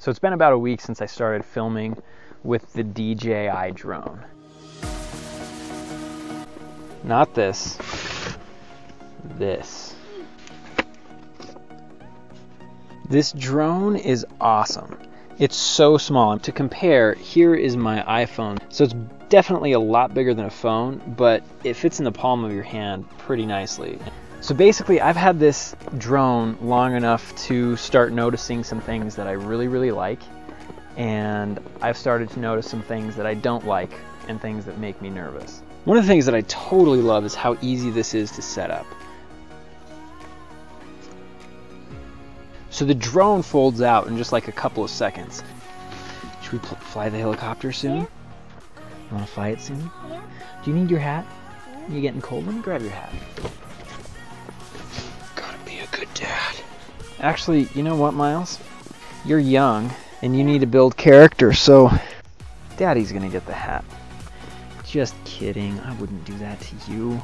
So it's been about a week since I started filming with the DJI drone. Not this. This. This drone is awesome. It's so small. To compare, here is my iPhone. So it's definitely a lot bigger than a phone, but it fits in the palm of your hand pretty nicely. So basically, I've had this drone long enough to start noticing some things that I really like, and I've started to notice some things that I don't like and things that make me nervous. One of the things that I totally love is how easy this is to set up. So the drone folds out in just like a couple of seconds. Should we fly the helicopter soon? Yeah. You want to fly it soon? Yeah. Do you need your hat? Yeah. You getting cold? Let me grab your hat. Gotta be a good dad. Actually, you know what, Miles? You're young and you need to build character, so Daddy's gonna get the hat. Just kidding. I wouldn't do that to you.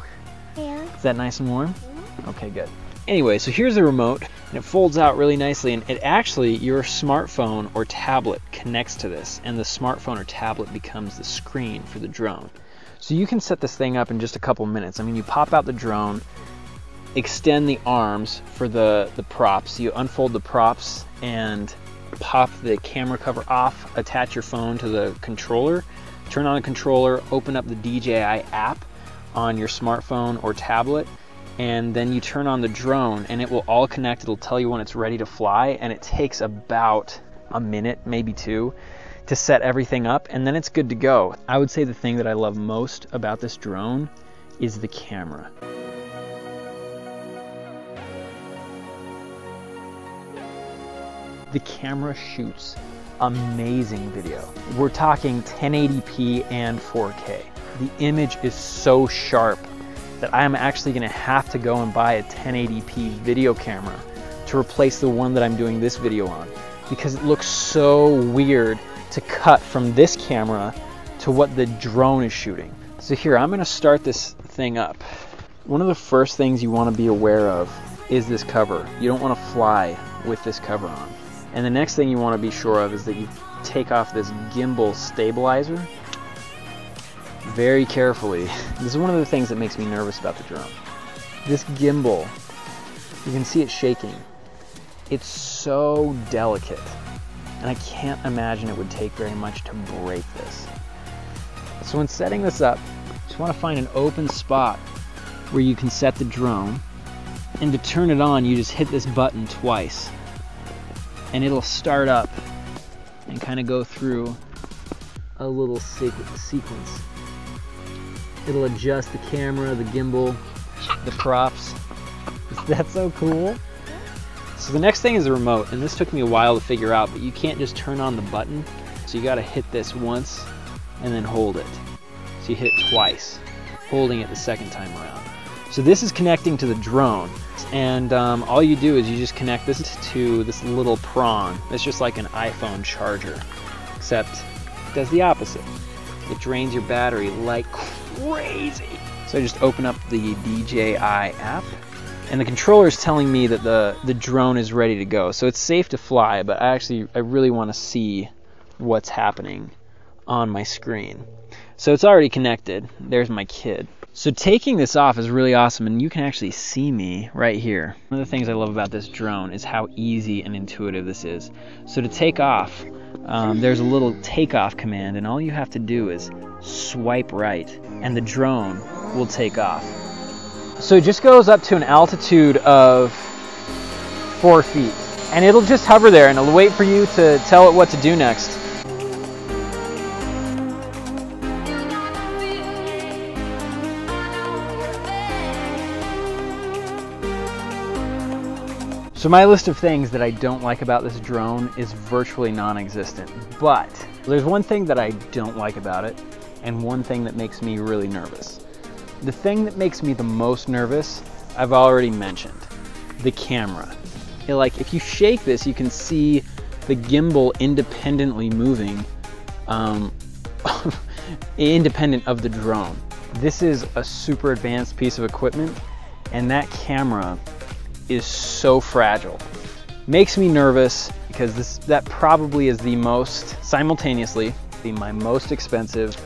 Yeah. Is that nice and warm? Mm-hmm. Okay, good. Anyway, so here's the remote, and it folds out really nicely, and it actually, your smartphone or tablet connects to this, and the smartphone or tablet becomes the screen for the drone. So you can set this thing up in just a couple minutes. I mean, you pop out the drone, extend the arms for the props, you unfold the props and pop the camera cover off, attach your phone to the controller, turn on the controller, open up the DJI app on your smartphone or tablet, and then you turn on the drone and it will all connect. It'll tell you when it's ready to fly, and it takes about a minute, maybe two, to set everything up, and then it's good to go. I would say the thing that I love most about this drone is the camera. The camera shoots amazing video. We're talking 1080p and 4K. The image is so sharp that I am actually going to have to go and buy a 1080p video camera to replace the one that I'm doing this video on, because it looks so weird to cut from this camera to what the drone is shooting. So here, I'm going to start this thing up. One of the first things you want to be aware of is this cover. You don't want to fly with this cover on. And the next thing you want to be sure of is that you take off this gimbal stabilizer very carefully. This is one of the things that makes me nervous about the drone. This gimbal, you can see it shaking. It's so delicate, and I can't imagine it would take very much to break this. So when setting this up, just want to find an open spot where you can set the drone, and to turn it on, you just hit this button twice, and it'll start up and kind of go through a little sequence. It'll adjust the camera, the gimbal, the props. Is that so cool? So the next thing is the remote, and this took me a while to figure out, but you can't just turn on the button. So you gotta hit this once and then hold it. So you hit it twice, holding it the second time around. So this is connecting to the drone, and all you do is you just connect this to this little prong. It's just like an iPhone charger, except it does the opposite. It drains your battery like crazy. So I just open up the DJI app, and the controller is telling me that the drone is ready to go. So it's safe to fly, but I really want to see what's happening on my screen. So it's already connected. There's my kid. So taking this off is really awesome, and you can actually see me right here. One of the things I love about this drone is how easy and intuitive this is. So to take off, there's a little takeoff command, and all you have to do is swipe right, and the drone will take off. So it just goes up to an altitude of 4 feet, and it'll just hover there, and it'll wait for you to tell it what to do next. So my list of things that I don't like about this drone is virtually non-existent, but there's one thing that I don't like about it, and one thing that makes me really nervous. The thing that makes me the most nervous, I've already mentioned, the camera. If you shake this, you can see the gimbal independently moving, independent of the drone. This is a super advanced piece of equipment, and that camera is so fragile. Makes me nervous, because that probably is the most, simultaneously, my most expensive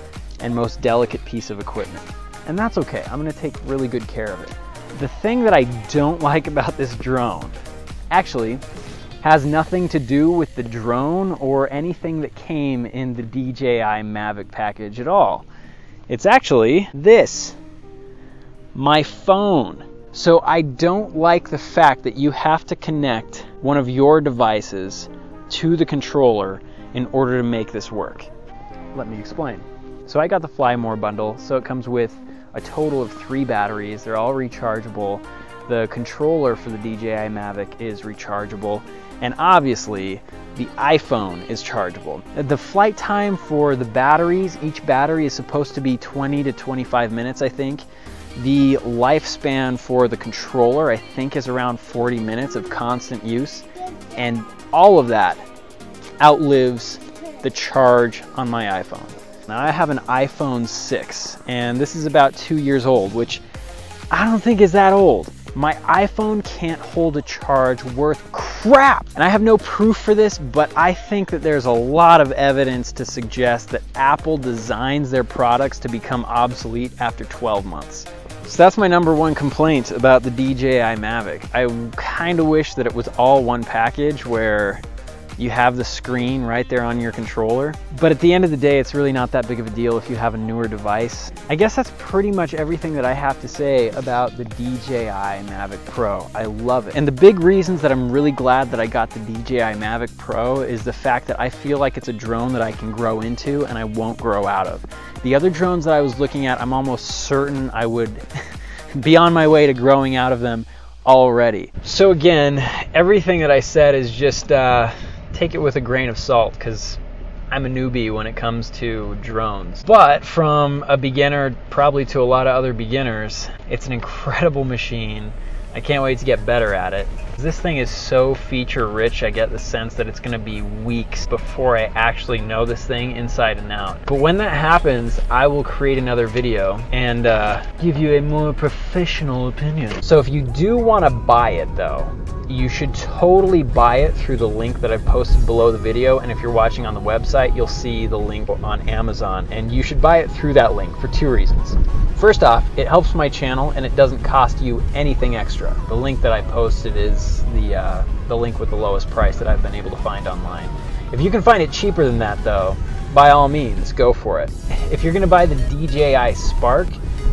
and most delicate piece of equipment. And that's okay, I'm gonna take really good care of it. The thing that I don't like about this drone actually has nothing to do with the drone or anything that came in the DJI Mavic package at all. It's actually this, my phone. So I don't like the fact that you have to connect one of your devices to the controller in order to make this work. Let me explain. So I got the Fly More bundle, so it comes with a total of 3 batteries. They're all rechargeable. The controller for the DJI Mavic is rechargeable, and obviously the iPhone is chargeable. The flight time for the batteries, each battery is supposed to be 20 to 25 minutes, I think. The lifespan for the controller, I think, is around 40 minutes of constant use, and all of that outlives the charge on my iPhone. Now I have an iPhone 6, and this is about 2 years old, which I don't think is that old. My iPhone can't hold a charge worth crap. And I have no proof for this, but I think that there's a lot of evidence to suggest that Apple designs their products to become obsolete after 12 months. So that's my #1 complaint about the DJI Mavic. I kind of wish that it was all one package where you have the screen right there on your controller. But at the end of the day, it's really not that big of a deal if you have a newer device. I guess that's pretty much everything that I have to say about the DJI Mavic Pro. I love it. And the big reasons that I'm really glad that I got the DJI Mavic Pro is the fact that I feel like it's a drone that I can grow into and I won't grow out of. The other drones that I was looking at, I'm almost certain I would be on my way to growing out of them already. So again, everything that I said is just, take it with a grain of salt, because I'm a newbie when it comes to drones. But from a beginner probably to a lot of other beginners, it's an incredible machine. I can't wait to get better at it. This thing is so feature rich, I get the sense that it's gonna be weeks before I actually know this thing inside and out. But when that happens, I will create another video and give you a more professional opinion. So if you do wanna buy it though, you should totally buy it through the link that I've posted below the video, and if you're watching on the website, you'll see the link on Amazon, and you should buy it through that link for 2 reasons. First off, it helps my channel and it doesn't cost you anything extra. The link that I posted is the link with the lowest price that I've been able to find online. If you can find it cheaper than that though, by all means, go for it. If you're gonna buy the DJI Spark,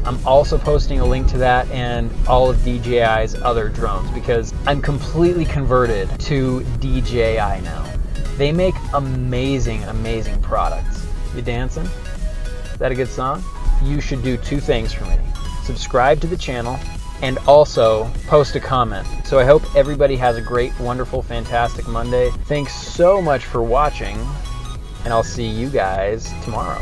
I'm also posting a link to that and all of DJI's other drones, because I'm completely converted to DJI now. They make amazing, amazing products. You dancing? Is that a good song? You should do 2 things for me. Subscribe to the channel and also post a comment. So I hope everybody has a great, wonderful, fantastic Monday. Thanks so much for watching, and I'll see you guys tomorrow.